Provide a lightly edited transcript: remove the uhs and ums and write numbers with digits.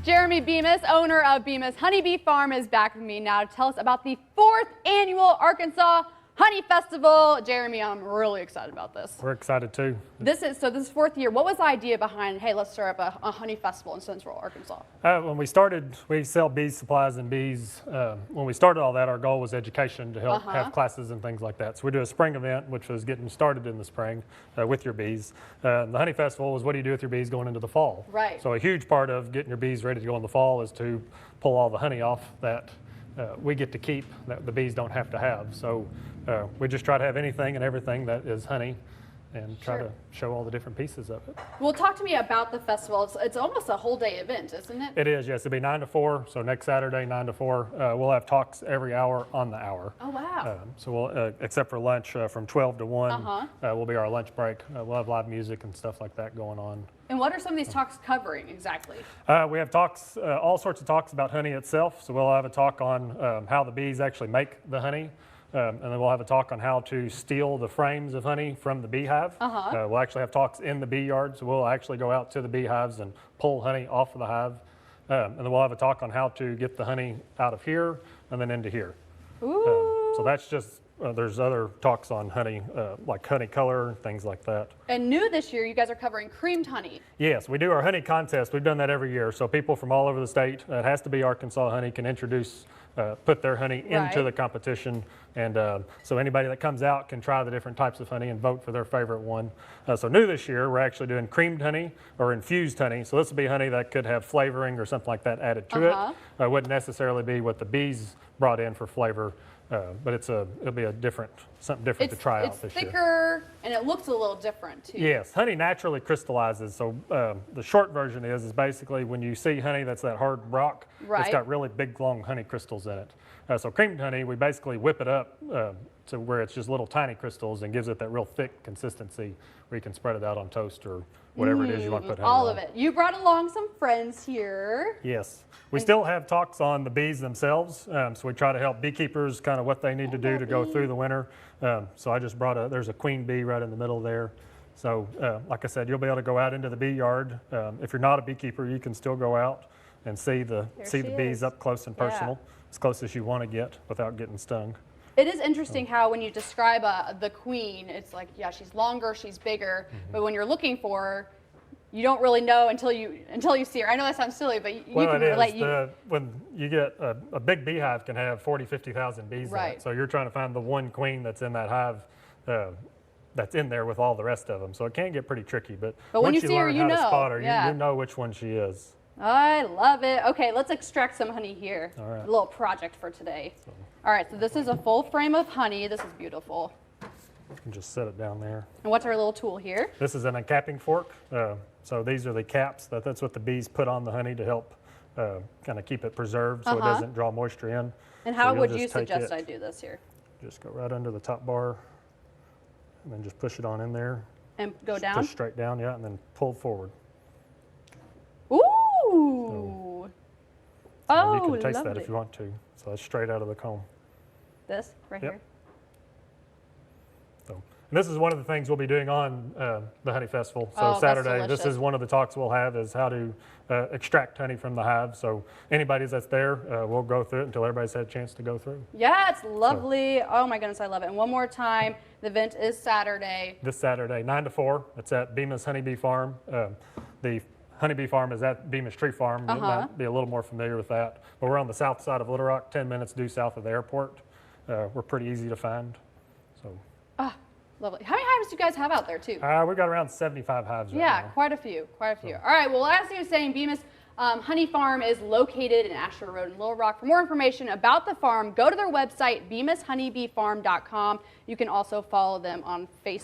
Jeremy Bemis, owner of Bemis Honeybee Farm, is back with me now to tell us about the 4th annual Arkansas Honey Festival. Jeremy, I'm really excited about this. We're excited too. This is 4th year. What was the idea behind, hey, let's start up a honey festival in Central Arkansas? When we started, we sell bees supplies and bees. When we started all that, our goal was education to help have classes and things like that. So we do a spring event, which was getting started in the spring with your bees. The honey festival was what do you do with your bees going into the fall? Right. So a huge part of getting your bees ready to go in the fall is to pull all the honey off that we get to keep, that the bees don't have to have. So we just try to have anything and everything that is honey and try to show all the different pieces of it. Well, talk to me about the festival. It's almost a whole day event, isn't it? It is, yes. It'll be 9 to 4, so next Saturday, 9 to 4. We'll have talks every hour on the hour. Oh, wow. So we'll, except for lunch from 12 to 1, will be our lunch break. We'll have live music and stuff like that going on. And what are some of these talks covering exactly? We have talks, all sorts of talks about honey itself. So we'll have a talk on how the bees actually make the honey. And then we'll have a talk on how to steal the frames of honey from the beehive. We'll actually have talks in the bee yard, so we'll actually go out to the beehives and pull honey off of the hive. And then we'll have a talk on how to get the honey out of here and then into here. So that's just, there's other talks on honey, like honey color, things like that. And new this year, you guys are covering creamed honey. Yes, we do our honey contest. We've done that every year. So people from all over the state, it has to be Arkansas honey, can introduce, put their honey into the competition. And so anybody that comes out can try the different types of honey and vote for their favorite one. So new this year, we're actually doing creamed honey or infused honey. So this will be honey that could have flavoring or something like that added to it. It wouldn't necessarily be what the bees brought in for flavor. But it'll be a something different to try out this year. It's thicker and it looks a little different too. Yes, honey naturally crystallizes. So the short version is basically when you see honey that's that hard rock, it's got really big long honey crystals in it. So creamed honey, we basically whip it up to where it's just little tiny crystals and gives it that real thick consistency where you can spread it out on toast or whatever it is you want to put honey on. All of it. You brought along some friends here. Yes. We still have talks on the bees themselves, so we try to help beekeepers kind of what they need to do to go through the winter. So I just brought there's a queen bee right in the middle there. So like I said, you'll be able to go out into the bee yard. If you're not a beekeeper, you can still go out and see the bees up close and personal, as close as you want to get without getting stung. It is interesting how when you describe the queen, it's like, yeah, she's longer, she's bigger, but when you're looking for her, you don't really know until you see her. I know that sounds silly, but you can relate. When you get a big beehive can have 40, 50,000 bees in it. So you're trying to find the one queen that's in that hive that's in there with all the rest of them. So it can get pretty tricky, but when once you see her, learn you how know. to spot her, you know which one she is. I love it. Okay, let's extract some honey here. All right. A little project for today. All right, so this is a full frame of honey. This is beautiful. You can just set it down there. And what's our little tool here? This is an uncapping fork. So these are the caps. That's what the bees put on the honey to help kind of keep it preserved so it doesn't draw moisture in. And how would you suggest I do this here? Just go right under the top bar and then just push it on in there. And go down? Push straight down, yeah, and then pull forward. Ooh! Oh, you can taste that if you want to. So that's straight out of the comb. This right here? So, and this is one of the things we'll be doing on the Honey Festival. So Saturday, this is one of the talks we'll have is how to extract honey from the hive. So anybody that's there, we'll go through it until everybody's had a chance to go through. Yeah, it's lovely. Oh my goodness, I love it. And one more time, the event is Saturday. This Saturday, 9 to 4. It's at Bemis Honeybee Farm. The Honeybee Farm is at Bemis Tree Farm. You might be a little more familiar with that. But we're on the south side of Little Rock, 10 minutes due south of the airport. We're pretty easy to find. So. Lovely. How many hives do you guys have out there too? We've got around 75 hives right now. Yeah, quite a few, quite a few. All right, well, as he was saying, Bemis Honey Farm is located in Ashford Road in Little Rock. For more information about the farm, go to their website, bemisHoneybeefarm.com. You can also follow them on Facebook.